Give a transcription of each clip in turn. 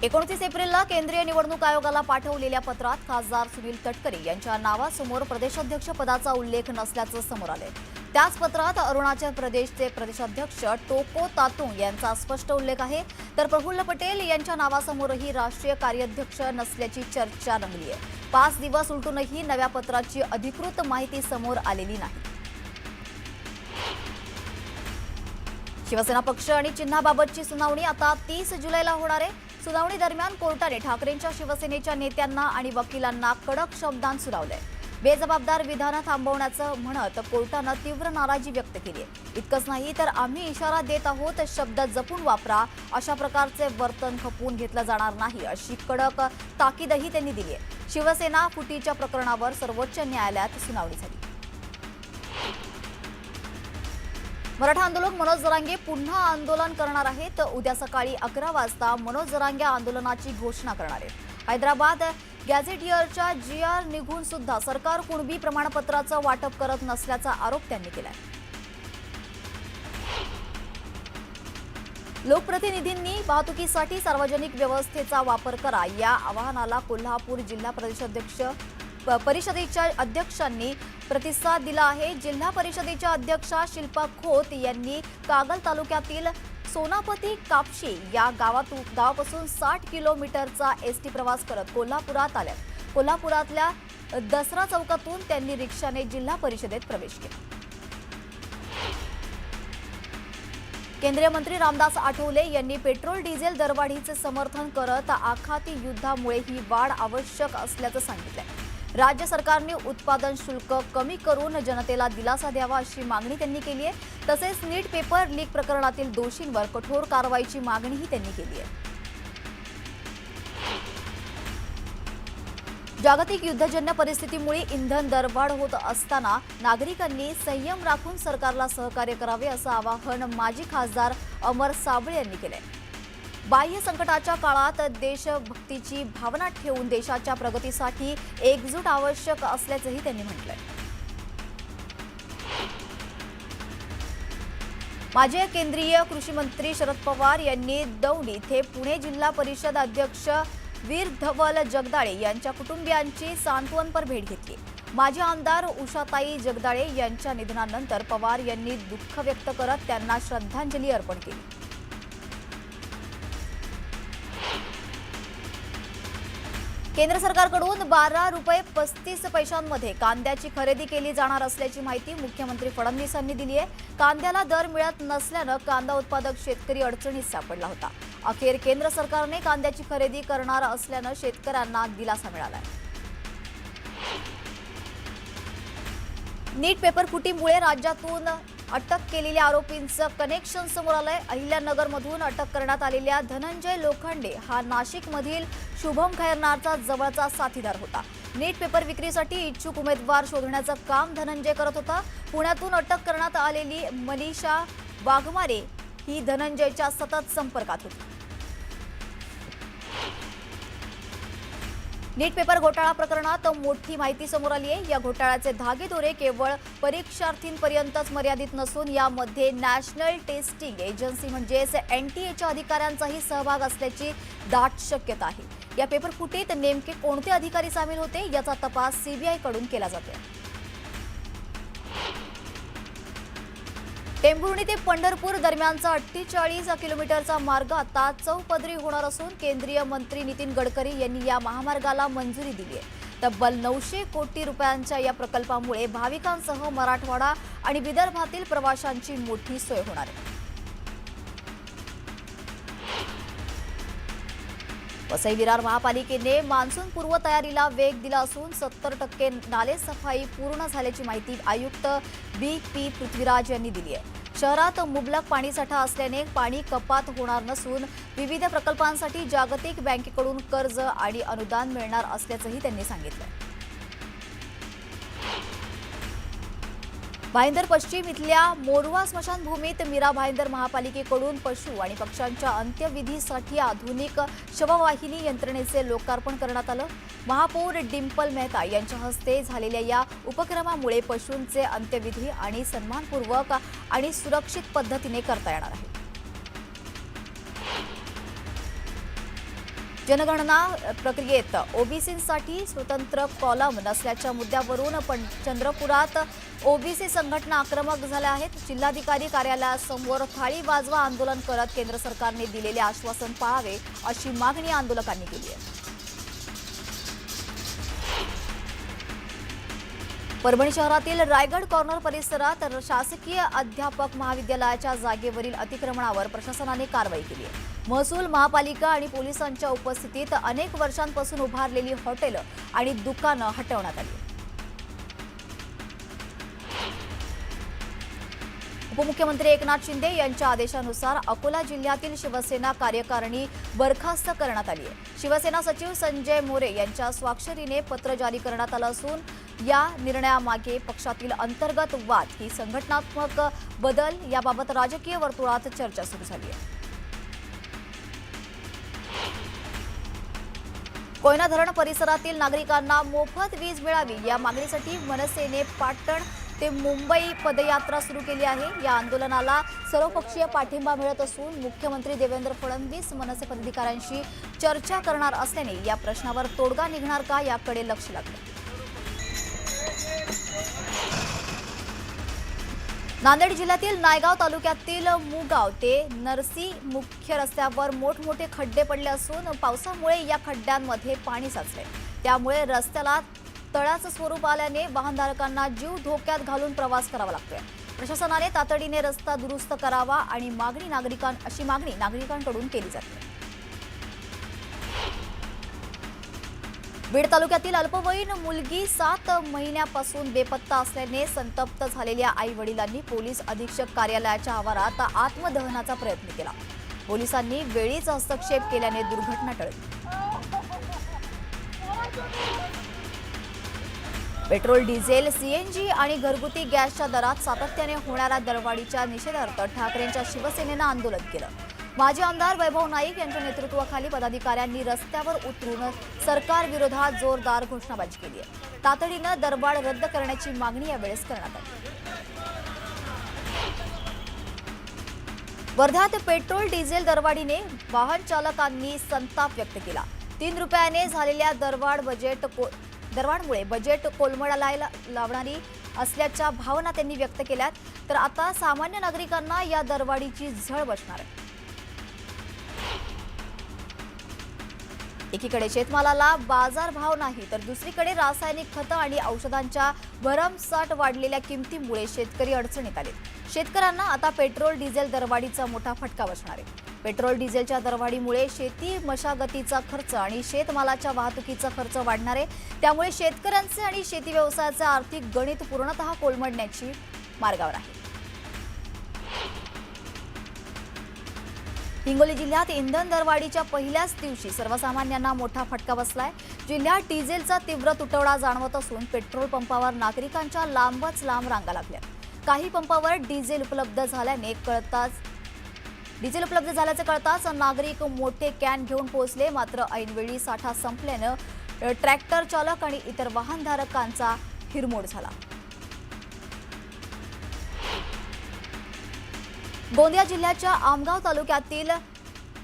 29 एप्रिलला केंद्रीय निवडणूक आयोगाला पाठवलेल्या पत्रात खासदार सुनील तटकरे यांच्या नावासमोर प्रदेशाध्यक्ष पदाचा उल्लेख नसल्याचं समोर आले। त्याच पत्रात अरुणाचल प्रदेशचे प्रदेशाध्यक्ष टोको तातुंग यांचा स्पष्ट उल्लेख आहे, तर प्रफुल्ल पटेल यांच्या नावासमोरही राष्ट्रीय कार्याध्यक्ष नसल्याची चर्चा रंगली आहे। 5 दिवस उलटूनही नव्या पत्राची अधिकृत माहिती समोर आलेली नाही। शिवसेना पक्ष आणि चिन्हाबाबतची सुनावणी आता 30 जुलैला होणार आहे। सुनावणी दरम्यान कोर्टाने ठाकरेंच्या शिवसेनेच्या नेत्यांना आणि वकिलांना कडक शब्दांत सुनावलंय। बेजबाबदार विधानं थांबवण्याचं म्हणत कोर्टानं तीव्र नाराजी व्यक्त केली आहे। इतकंच नाही तर आम्ही इशारा देत आहोत, शब्द जपून वापरा, अशा प्रकारचे वर्तन खपवून घेतलं जाणार नाही, अशी कडक ताकीदही त्यांनी दिली आहे। शिवसेना फुटीच्या प्रकरणावर सर्वोच्च न्यायालयात सुनावणी झाली। मराठा आंदोलक मनोज जरांगे पुन्हा आंदोलन करणार आहेत। उद्या सकाळी 11 वाजता मनोज जरांगे आंदोलनाची घोषणा करणार आहेत। हैदराबाद गॅझेटियरच्या GR निघून सुद्धा सरकार कुणबी प्रमाणपत्राचं वाटप करत नसल्याचा आरोप त्यांनी केलाय। लोकप्रतिनिधींनी वाहतुकीसाठी सार्वजनिक व्यवस्थेचा वापर करा या आवाहनाला कोल्हापूर जिल्हा परिषदेच्या अध्यक्षांनी प्रतिसाद दिला आहे। जिल्हा परिषदेच्या अध्यक्षा शिल्पा खोत यांनी कागल तालुक्यातील सोनापती कापशी या गावापासून 60 किलोमीटरचा एसटी प्रवास करत कोल्हापुरात आल्या। कोल्हापुरातल्या दसरा चौकातून त्यांनी रिक्षाने जिल्हा परिषदेत प्रवेश केला। केंद्रीय मंत्री रामदास आठवले यांनी पेट्रोल डिझेल दरवाढीचे समर्थन करत आखाती युद्धामुळे ही वाढ आवश्यक असल्याचं सांगितलंय। राज्य सरकारने उत्पादन शुल्क कमी करून जनतेला दिलासा द्यावा अशी मागणी त्यांनी केली आहे। तसेच नीट पेपर लीक प्रकरणातील दोषींवर कठोर कारवाईची मागणीही त्यांनी केली आहे। जागतिक युद्धजन्य परिस्थितीमुळे इंधन दरवाढ होत असताना नागरिकांनी संयम राखून सरकारला सहकार्य करावे असं आवाहन माजी खासदार अमर साबळे यांनी केलंय। बाह्य संकटाच्या काळात देशभक्तीची भावना ठेवून देशाच्या प्रगतीसाठी एकजूट आवश्यक असल्याचंही त्यांनी म्हटलंय। माजी केंद्रीय कृषी मंत्री शरद पवार यांनी दौंड इथे पुणे जिल्हा परिषद अध्यक्ष वीर धवल जगदाळे यांच्या कुटुंबियांची सांत्वनपर भेट घेतली। माजी आमदार उषाताई जगदाळे यांच्या निधनानंतर पवार यांनी दुःख व्यक्त करत त्यांना श्रद्धांजली अर्पण केली। केंद्र सरकारकडून 12 रुपये 35 पैशांमध्ये कांद्याची खरेदी केली जाणार असल्याची माहिती मुख्यमंत्री फडणवीस यांनी दिली आहे। कांद्याला दर मिळत नसल्यानं कांदा उत्पादक शेतकरी अडचणीत सापडला होता। अखेर केंद्र सरकारने कांद्याची खरेदी करणार असल्यानं शेतकऱ्यांना दिलासा मिळालाय। नीट पेपर फुटीमुळे राज्यातून अटक केलेल्या आरोपींचं कनेक्शन समोर आलंय। अहिल्यानगरमधून अटक करण्यात आलेल्या धनंजय लोखंडे हा नाशिकमधील शुभम खैरनारचा जवळचा साथीदार होता। नीट पेपर विक्रीसाठी इच्छुक उमेदवार शोधण्याचं काम धनंजय करत होता। पुण्यातून अटक करण्यात आलेली मनीषा वाघमारे ही धनंजयच्या सतत संपर्कात होती। नीट पेपर घोटाळा प्रकरणात मोठी माहिती समोर आली आहे। या घोटाळ्याचे धागेदोरे केवळ परीक्षार्थींपर्यंतच मर्यादित नसून यामध्ये नॅशनल टेस्टिंग एजन्सी म्हणजेच NTA अधिकाऱ्यांचाही सहभाग असल्याची दाट शक्यता आहे। या पेपर फुटीत नेमके कोणते अधिकारी सामील होते याचा तपास CBI कडून केला जातोय। टेंभुर्णी ते पंढरपूर दरम्यानचा 48 किलोमीटरचा मार्ग आता चौपदरी होणार असून केंद्रीय मंत्री नितीन गडकरी यांनी या महामार्गाला मंजुरी दिली आहे। तब्बल 900 कोटी रुपयांच्या या प्रकल्पामुळे भाविकांसह मराठवाडा आणि विदर्भातील प्रवाशांची मोठी सोय होणार आहे। वसई विरार महापालिकेने मान्सून पूर्व तयारीला वेग दिला असून 70% नाले सफाई पूर्ण झाल्याची माहिती आयुक्त BP पृथ्वीराज यांनी दिली आहे। शहरात मुबलक पाणीसाठा असल्याने पाणी कपात होणार नसून विविध प्रकल्पांसाठी जागतिक बँकेकडून कर्ज आणि अनुदान मिळणार असल्याचंही त्यांनी सांगितलं। भाईंदर पश्चिम इथल्या मोरवा स्मशानभूमीत मीरा भाईंदर महापालिकेकडून पशु आणि पक्ष्यांच्या अंत्यविधीसाठी आधुनिक शववाहिनी यंत्रणेचे लोकार्पण करण्यात आलं। महापौर डिंपल मेहता यांच्या हस्ते झालेल्या या उपक्रमामुळे पशूंचे अंत्यविधी आणि सन्मानपूर्वक आणि सुरक्षित पद्धतीने करता येणार आहे। जनगणना प्रक्रियेत ओबीसींसाठी स्वतंत्र कॉलम नसल्याच्या मुद्द्यावरून चंद्रपुरात ओबीसी संघटना आक्रमक झाल्या आहेत. जिल्हाधिकारी कार्यालयासमोर थाळी वाजवा आंदोलन करत केंद्र सरकारने दिलेले आश्वासन पाळावे अशी मागणी आंदोलकांनी केली आहे. परभणी शहरातील रायगड कॉर्नर परिसरात शासकीय अध्यापक महाविद्यालयाच्या जागेवरील अतिक्रमणावर प्रशासनाने कारवाई केली आहे. महसूल महापालिका आणि पोलिसांच्या उपस्थितीत अनेक वर्षांपासून उभारलेली हॉटेलं आणि दुकानं हटवण्यात आली. उपमुख्यमंत्री एकनाथ शिंदे यांच्या आदेशानुसार अकोला जिल्ह्यातील शिवसेना कार्यकारिणी बरखास्त करण्यात आली आहे. शिवसेना सचिव संजय मोरे यांच्या स्वाक्षरीने पत्र जारी करण्यात आलं असून या निर्णयामागे पक्षातील अंतर्गत वाद की संघटनात्मक बदल याबाबत राजकीय वर्तुळात चर्चा सुरू झाली आहे. कोयना धरण परिसरातील नागरिकांना मोफत वीज मिळावी या मागणीसाठी मनसेने पाटण ते मुंबई पदयात्रा सुरू केली आहे. या आंदोलनाला सर्वपक्षीय पाठिंबा मिळत असून मुख्यमंत्री देवेंद्र फडणवीस मनसे पदाधिकाऱ्यांशी चर्चा करणार असल्याने या प्रश्नावर तोडगा निघणार का याकडे लक्ष लागलं. नांदेड जिल्ह्यातील नायगाव तालुक्यातील मुगाव ते नरसी मुख्य रस्त्यावर मोठमोठे खड्डे पडले असून पावसामुळे या खड्ड्यांमध्ये पाणी साचले. त्यामुळे रस्त्याला तळाचं स्वरूप आल्याने वाहनधारकांना जीव धोक्यात घालून प्रवास करावा लागतोय. प्रशासनाने तातडीने रस्ता दुरुस्त करावा आणि अशी मागणी नागरिकांकडून केली जाते. बीड तालुक्यातील अल्पवयीन मुलगी 7 महिन्यापासून बेपत्ता असल्याने संतप्त झालेल्या आई वडिलांनी पोलीस अधीक्षक कार्यालयाच्या आवारात आत्मदहनाचा प्रयत्न केला. पोलिसांनी वेळीच हस्तक्षेप केल्याने दुर्घटना टळली. पेट्रोल, डिझेल, सीएनजी आणि घरगुती गॅसच्या दरात सातत्याने होणाऱ्या दरवाढीच्या निषेधार्थ ठाकरेंच्या शिवसेनेनं आंदोलन केलं. माजी आमदार वैभव नाईक यांच्या नेतृत्वाखाली पदाधिकाऱ्यांनी रस्त्यावर उतरून सरकारविरोधात जोरदार घोषणाबाजी केली आहे. तातडीनं दरवाढ रद्द करण्याची मागणी यावेळेस करण्यात आली. वर्ध्यात पेट्रोल डिझेल दरवाढीने वाहन चालकांनी संताप व्यक्त केला. 3 रुपयाने झालेल्या दरवाढमुळे बजेट कोलमडायला लावणारी असल्याच्या भावना त्यांनी व्यक्त केल्यात. तर आता सामान्य नागरिकांना या दरवाढीची झळ बसणार आहे. एकीकडे शेतमालाला बाजारभाव नाही तर दुसरीकडे रासायनिक खतं आणि औषधांच्या भरमसाठ वाढलेल्या किमतीमुळे शेतकरी अडचणीत आले. शेतकऱ्यांना आता पेट्रोल डिझेल दरवाढीचा मोठा फटका बसणार आहे. पेट्रोल डिझेलच्या दरवाढीमुळे शेती मशागतीचा खर्च आणि शेतमालाच्या वाहतुकीचा खर्च वाढणार आहे. त्यामुळे शेतकऱ्यांचे आणि शेती व्यवसायाचे आर्थिक गणित पूर्णतः कोलमडण्याची मार्गावर आहे. हिंगोली जिल्ह्यात इंधन दरवाढीच्या पहिल्याच दिवशी सर्वसामान्यांना मोठा फटका बसलाय. जिल्ह्यात डिझेलचा तीव्र तुटवडा जाणवत असून पेट्रोल पंपावर नागरिकांच्या लांबच लांब रांगा लागल्या. काही पंपावर डिझेल उपलब्ध झाल्याचे कळताच नागरिक मोठे कॅन घेऊन पोहोचले. मात्र ऐनवेळी साठा संपल्यानं ट्रॅक्टर चालक आणि इतर वाहनधारकांचा हिरमोड झाला. गोंदिया जिल्ह्याच्या आमगाव तालुक्यातील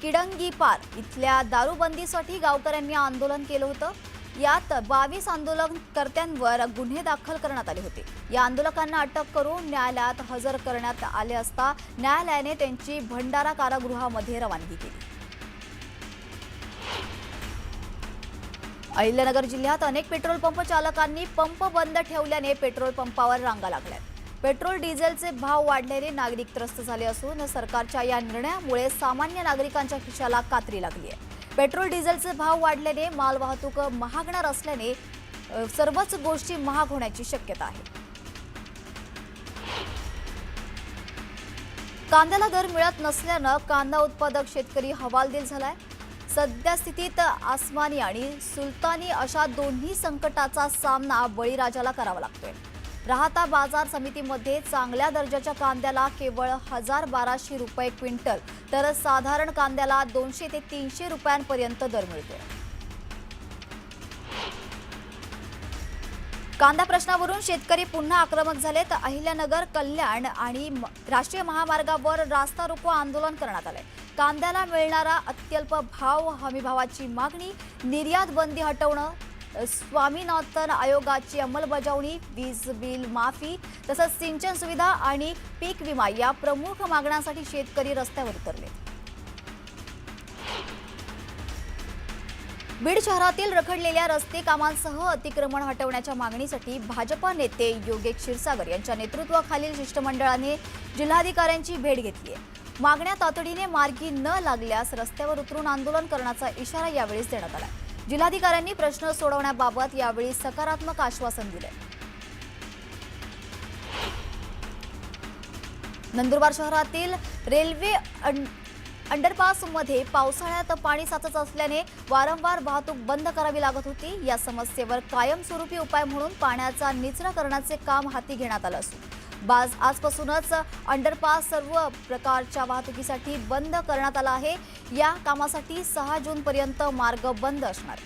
किडंगीपार इथल्या दारूबंदीसाठी गावकऱ्यांनी आंदोलन केलं होतं. यात 22 आंदोलनकर्त्यांवर गुन्हे दाखल करण्यात आले होते. या आंदोलकांना अटक करून न्यायालयात हजर करण्यात आले असता न्यायालयाने त्यांची भंडारा कारागृहामध्ये रवानगी केली. अहिल्यानगर जिल्ह्यात अनेक पेट्रोल पंप चालकांनी पंप बंद ठेवल्याने पेट्रोल पंपावर रांगा लागल्या. पेट्रोल डिझेलचे भाव वाढल्याने नागरिक त्रस्त झाले असून सरकारच्या या निर्णयामुळे सामान्य नागरिकांच्या खिशाला कात्री लागली आहे. पेट्रोल डिझेलचे भाव वाढल्याने मालवाहतूक महागणार असल्याने सर्वच गोष्टी महाग होण्याची शक्यता आहे. कांद्याला दर मिळत नसल्यानं कांदा उत्पादक शेतकरी हवालदिल झालाय. सद्यस्थितीत आसमानी आणि सुलतानी अशा दोन्ही संकटाचा सामना बळीराजाला करावा लागतोय. राहता बाजार समितीमध्ये चांगल्या दर्जाच्या कांद्याला केवळ 1200 रुपये क्विंटल तर साधारण कांद्याला 200 ते 300 रुपयांपर्यंत दर मिळतोय. कांदा प्रश्नावरून शेतकरी पुन्हा आक्रमक झाले. तर अहिल्यानगर, कल्याण आणि राष्ट्रीय महामार्गावर रास्ता रोको आंदोलन करण्यात आले. कांद्याला मिळणारा अत्यल्प भाव, हमीभावाची मागणी, निर्यात बंदी हटवणं, स्वामीनाथन आयोगाची अंमलबजावणी, वीज बिल माफी तसंच सिंचन सुविधा आणि पीक विमा या प्रमुख मागण्यांसाठी शेतकरी रस्त्यावर उतरले. बीड शहरातील रखडलेल्या रस्ते कामांसह अतिक्रमण हटवण्याच्या मागणीसाठी भाजपा नेते योगेश क्षीरसागर यांच्या नेतृत्वाखालील शिष्टमंडळाने जिल्हाधिकाऱ्यांची भेट घेतली आहे. मागण्या तातडीने मार्गी न लागल्यास रस्त्यावर उतरून आंदोलन करण्याचा इशारा यावेळी देण्यात आला. जिल्हाधिकाऱ्यांनी प्रश्न सोडवण्याबाबत यावेळी सकारात्मक आश्वासन दिले. नंदुरबार शहरातील रेल्वे अंडरपासमध्ये पावसाळ्यात पाणी साचत असल्याने वारंवार वाहतूक बंद करावी लागत होती. या समस्येवर कायमस्वरूपी उपाय म्हणून पाण्याचा निचरा करण्याचे काम हाती घेण्यात आलं असून आजपासूनच अंडरपास सर्व प्रकारच्या वाहतुकीसाठी बंद करण्यात आला आहे. या कामासाठी 6 जूनपर्यंत मार्ग बंद असणार.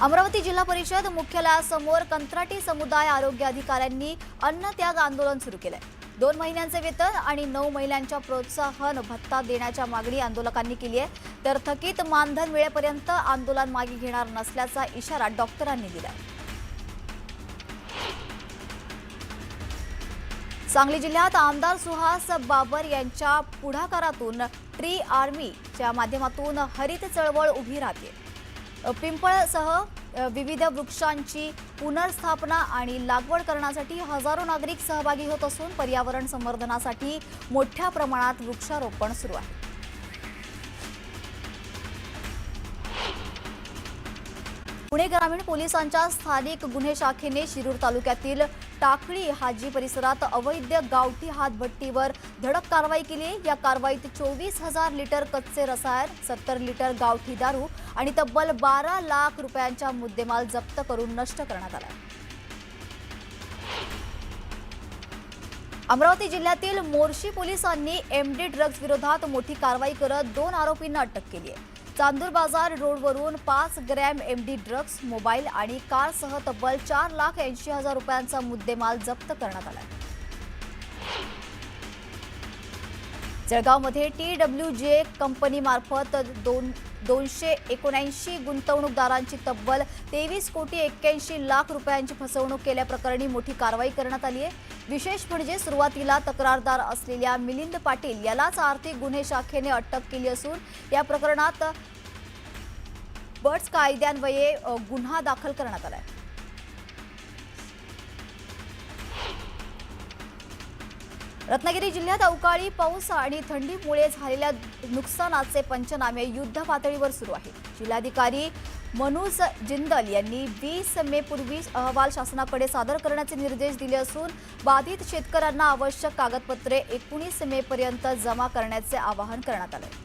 अमरावती जिल्हा परिषद मुख्यालयासमोर कंत्राटी समुदाय आरोग्य अधिकाऱ्यांनी अन्नत्याग आंदोलन सुरू केलंय. 2 महिन्यांचे वेतन आणि 9 महिन्यांच्या प्रोत्साहन भत्ता देण्याच्या मागणी आंदोलकांनी केली आहे. तर थकीत मानधन वेळेपर्यंत आंदोलन मागे घेणार नसल्याचा इशारा डॉक्टरांनी दिला. सांगली जिल्ह्यात आमदार सुहास बाबर यांच्या पुढाकारातून ट्री आर्मीच्या माध्यमातून हरित चळवळ उभी राहते. पिंपळसह विविध वृक्षांची पुनर्स्थापना आणि लागवड करण्यासाठी हजारो नागरिक सहभागी होत असून पर्यावरण संवर्धनासाठी मोठ्या प्रमाणात वृक्षारोपण सुरू आहे. पुणे ग्रामीण पोलिसांच्या स्थानिक गुन्हे शाखेने शिरूर तालुक्यातील टाकळी हाजी परिसरात अवैध गावठी हातभट्टीवर धडक कारवाई केली. या कारवाईत 24,000 लिटर कच्चे रसायन, 70 लिटर गावठी दारू आणि तब्बल 12 लाख रुपयांचा मुद्देमाल जप्त करून नष्ट करण्यात आला. अमरावती जिल्ह्यातील मोर्शी पोलिसांनी एमडी ड्रग्ज विरोधात मोठी कारवाई करत 2 आरोपींना अटक केली आहे. चांदूर बाजार रोडवरून 5 ग्रॅम एमडी ड्रग्ज, मोबाईल आणि कारसह तब्बल 4,80,000 रुपयांचा मुद्देमाल जप्त करण्यात आला. जळगावमध्ये TWJ कंपनीमार्फत 279 गुंतवणूकदारांची तब्बल 23 कोटी 81 लाख रुपयांची फसवणूक केल्याप्रकरणी मोठी कारवाई करण्यात आली आहे. विशेष म्हणजे सुरुवातीला तक्रारदार असलेल्या मिलिंद पाटील यालाच आर्थिक गुन्हे शाखेने अटक केली असून या प्रकरणात बर्ड्स कायद्यान्वये गुन्हा दाखल करण्यात आला आहे. रत्नागिरी जिल्ह्यात अवकाळी पाऊस आणि थंडीमुळे झालेल्या नुकसानाचे पंचनामे युद्ध पातळीवर सुरू आहेत. जिल्हाधिकारी मनोज जिंदल यांनी 20 मे पूर्वी अहवाल शासनाकडे सादर करण्याचे निर्देश दिले असून बाधित शेतकऱ्यांना आवश्यक कागदपत्रे 19 मे पर्यंत जमा करण्याचे आवाहन करण्यात आले.